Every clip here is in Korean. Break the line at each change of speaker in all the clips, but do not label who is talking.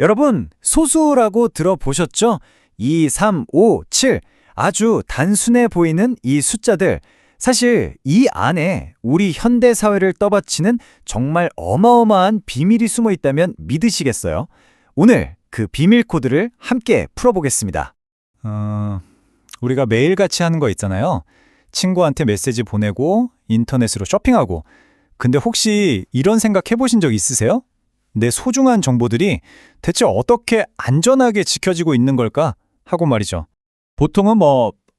여러분, 소수라고 들어보셨죠? 2, 3, 5, 7. 아주 단순해 보이는 이 숫자들. 사실 이 안에 우리 현대 사회를 떠받치는 정말 어마어마한 비밀이 숨어 있다면 믿으시겠어요? 오늘 그 비밀 코드를 함께 풀어보겠습니다. 우리가 매일같이 하는 거 있잖아요. 친구한테 메시지 보내고 인터넷으로 쇼핑하고. 근데 혹시 이런 생각 해보신 적 있으세요? 내 소중한 정보들이 대체 어떻게 안전하게 지켜지고 있는 걸까? 하고 말이죠.
보통은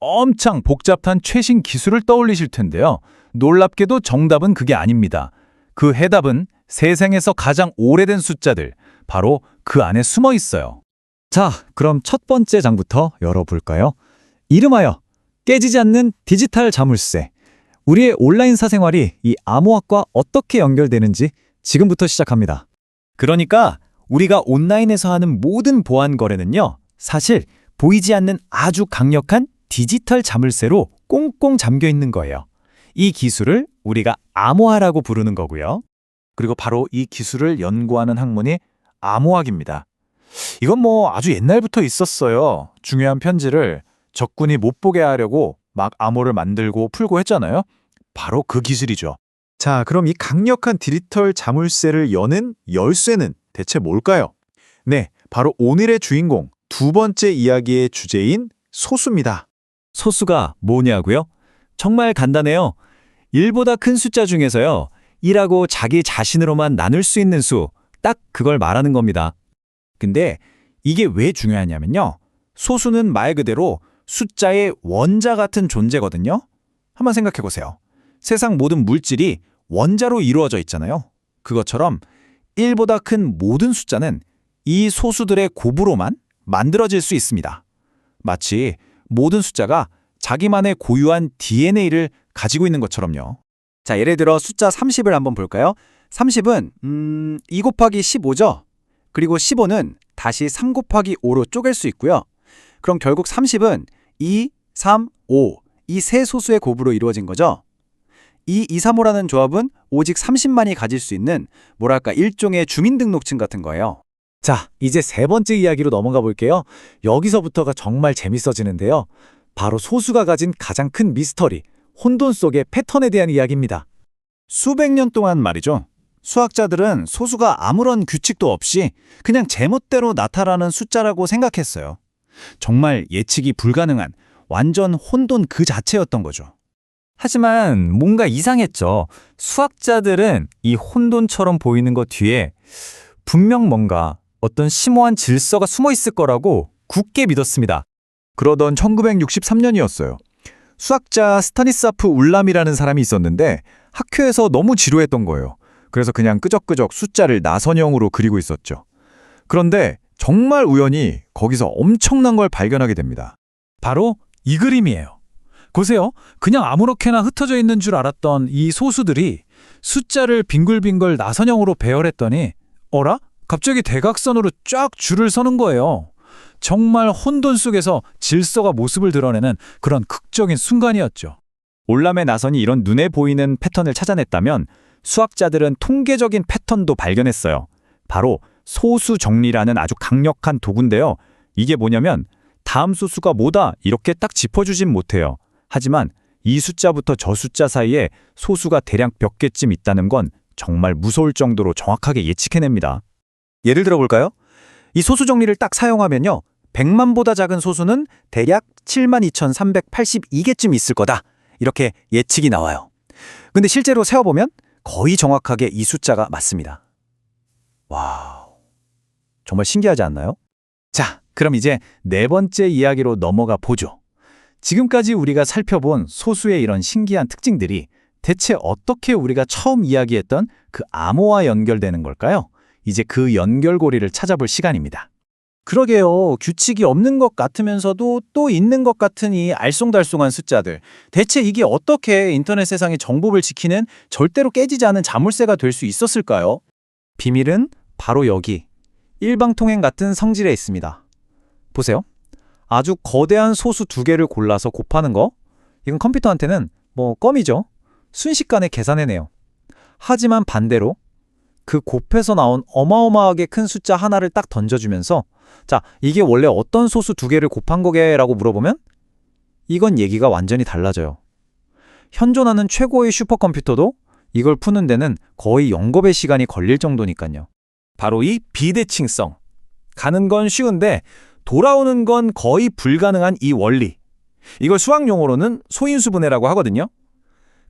엄청 복잡한 최신 기술을 떠올리실 텐데요. 놀랍게도 정답은 그게 아닙니다. 그 해답은 세상에서 가장 오래된 숫자들, 바로 그 안에 숨어 있어요.
자, 그럼 첫 번째 장부터 열어볼까요? 이름하여 깨지지 않는 디지털 자물쇠. 우리의 온라인 사생활이 이 암호화과 어떻게 연결되는지 지금부터 시작합니다. 그러니까 우리가 온라인에서 하는 모든 보안 거래는요, 사실 보이지 않는 아주 강력한 디지털 자물쇠로 꽁꽁 잠겨 있는 거예요. 이 기술을 우리가 암호화라고 부르는 거고요.
그리고 바로 이 기술을 연구하는 학문이 암호학입니다. 이건 아주 옛날부터 있었어요. 중요한 편지를 적군이 못 보게 하려고 막 암호를 만들고 풀고 했잖아요. 바로 그 기술이죠.
자, 그럼 이 강력한 디지털 자물쇠를 여는 열쇠는 대체 뭘까요? 네, 바로 오늘의 주인공, 두 번째 이야기의 주제인 소수입니다.
소수가 뭐냐고요? 정말 간단해요. 1보다 큰 숫자 중에서요, 1하고 자기 자신으로만 나눌 수 있는 수, 딱 그걸 말하는 겁니다. 근데 이게 왜 중요하냐면요. 소수는 말 그대로 숫자의 원자 같은 존재거든요. 한번 생각해 보세요. 세상 모든 물질이 원자로 이루어져 있잖아요. 그것처럼 1보다 큰 모든 숫자는 이 소수들의 곱으로만 만들어질 수 있습니다. 마치 모든 숫자가 자기만의 고유한 DNA를 가지고 있는 것처럼요. 자, 예를 들어 숫자 30을 한번 볼까요? 30은 2 곱하기 15죠? 그리고 15는 다시 3 곱하기 5로 쪼갤 수 있고요. 그럼 결국 30은 2, 3, 5, 이 세 소수의 곱으로 이루어진 거죠. 이 2, 3, 5라는 조합은 오직 30만이 가질 수 있는 뭐랄까 일종의 주민등록증 같은 거예요. 자, 이제 세 번째 이야기로 넘어가 볼게요. 여기서부터가 정말 재밌어지는데요. 바로 소수가 가진 가장 큰 미스터리, 혼돈 속의 패턴에 대한 이야기입니다. 수백 년 동안 말이죠. 수학자들은 소수가 아무런 규칙도 없이 그냥 제멋대로 나타나는 숫자라고 생각했어요. 정말 예측이 불가능한 완전 혼돈 그 자체였던 거죠. 하지만 뭔가 이상했죠. 수학자들은 이 혼돈처럼 보이는 것 뒤에 분명 뭔가 어떤 심오한 질서가 숨어 있을 거라고 굳게 믿었습니다.
그러던 1963년이었어요. 수학자 스타니스라프 울람이라는 사람이 있었는데 학교에서 너무 지루했던 거예요. 그래서 그냥 끄적끄적 숫자를 나선형으로 그리고 있었죠. 그런데 정말 우연히 거기서 엄청난 걸 발견하게 됩니다.
바로 이 그림이에요. 보세요. 그냥 아무렇게나 흩어져 있는 줄 알았던 이 소수들이 숫자를 빙글빙글 나선형으로 배열했더니 어라? 갑자기 대각선으로 쫙 줄을 서는 거예요. 정말 혼돈 속에서 질서가 모습을 드러내는 그런 극적인 순간이었죠.
올람의 나선이 이런 눈에 보이는 패턴을 찾아냈다면 수학자들은 통계적인 패턴도 발견했어요. 바로 소수 정리라는 아주 강력한 도구인데요. 이게 뭐냐면 다음 소수가 뭐다 이렇게 딱 짚어주진 못해요. 하지만 이 숫자부터 저 숫자 사이에 소수가 대략 몇 개쯤 있다는 건 정말 무서울 정도로 정확하게 예측해냅니다. 예를 들어볼까요? 이 소수 정리를 딱 사용하면요. 100만보다 작은 소수는 대략 72,382개쯤 있을 거다. 이렇게 예측이 나와요. 근데 실제로 세어보면 거의 정확하게 이 숫자가 맞습니다. 와우, 정말 신기하지 않나요? 자, 그럼 이제 네 번째 이야기로 넘어가 보죠. 지금까지 우리가 살펴본 소수의 이런 신기한 특징들이 대체 어떻게 우리가 처음 이야기했던 그 암호와 연결되는 걸까요? 이제 그 연결고리를 찾아볼 시간입니다. 그러게요. 규칙이 없는 것 같으면서도 또 있는 것 같은 이 알쏭달쏭한 숫자들. 대체 이게 어떻게 인터넷 세상의 정보를 지키는 절대로 깨지지 않은 자물쇠가 될 수 있었을까요? 비밀은 바로 여기, 일방통행 같은 성질에 있습니다. 보세요. 아주 거대한 소수 두 개를 골라서 곱하는 거? 이건 컴퓨터한테는 껌이죠. 순식간에 계산해내요. 하지만 반대로
그 곱해서 나온 어마어마하게 큰 숫자 하나를 딱 던져주면서 자, 이게 원래 어떤 소수 두 개를 곱한 거게라고 물어보면 이건 얘기가 완전히 달라져요. 현존하는 최고의 슈퍼컴퓨터도 이걸 푸는 데는 거의 0겁의 시간이 걸릴 정도니까요.
바로 이 비대칭성. 가는 건 쉬운데 돌아오는 건 거의 불가능한 이 원리. 이걸 수학 용어로는 소인수분해라고 하거든요.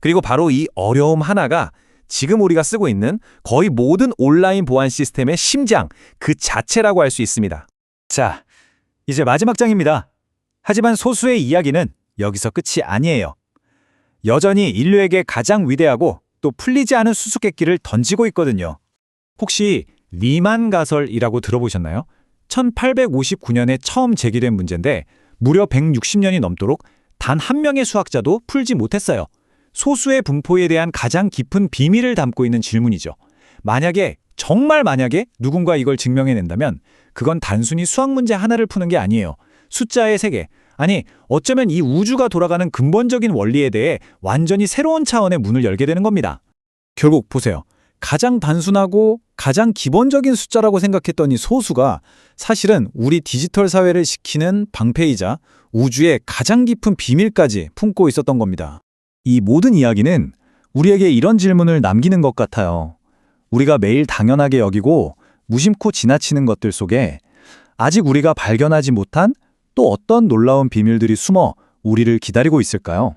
그리고 바로 이 어려움 하나가 지금 우리가 쓰고 있는 거의 모든 온라인 보안 시스템의 심장, 그 자체라고 할 수 있습니다.
자, 이제 마지막 장입니다. 하지만 소수의 이야기는 여기서 끝이 아니에요. 여전히 인류에게 가장 위대하고 또 풀리지 않은 수수께끼를 던지고 있거든요. 혹시 리만 가설이라고 들어보셨나요? 1859년에 처음 제기된 문제인데 무려 160년이 넘도록 단 한 명의 수학자도 풀지 못했어요. 소수의 분포에 대한 가장 깊은 비밀을 담고 있는 질문이죠. 정말 만약에 누군가 이걸 증명해낸다면 그건 단순히 수학 문제 하나를 푸는 게 아니에요. 숫자의 세계, 아니 어쩌면 이 우주가 돌아가는 근본적인 원리에 대해 완전히 새로운 차원의 문을 열게 되는 겁니다. 결국 보세요. 가장 단순하고 가장 기본적인 숫자라고 생각했던 이 소수가 사실은 우리 디지털 사회를 지키는 방패이자 우주의 가장 깊은 비밀까지 품고 있었던 겁니다. 이 모든 이야기는 우리에게 이런 질문을 남기는 것 같아요. 우리가 매일 당연하게 여기고 무심코 지나치는 것들 속에 아직 우리가 발견하지 못한 또 어떤 놀라운 비밀들이 숨어 우리를 기다리고 있을까요?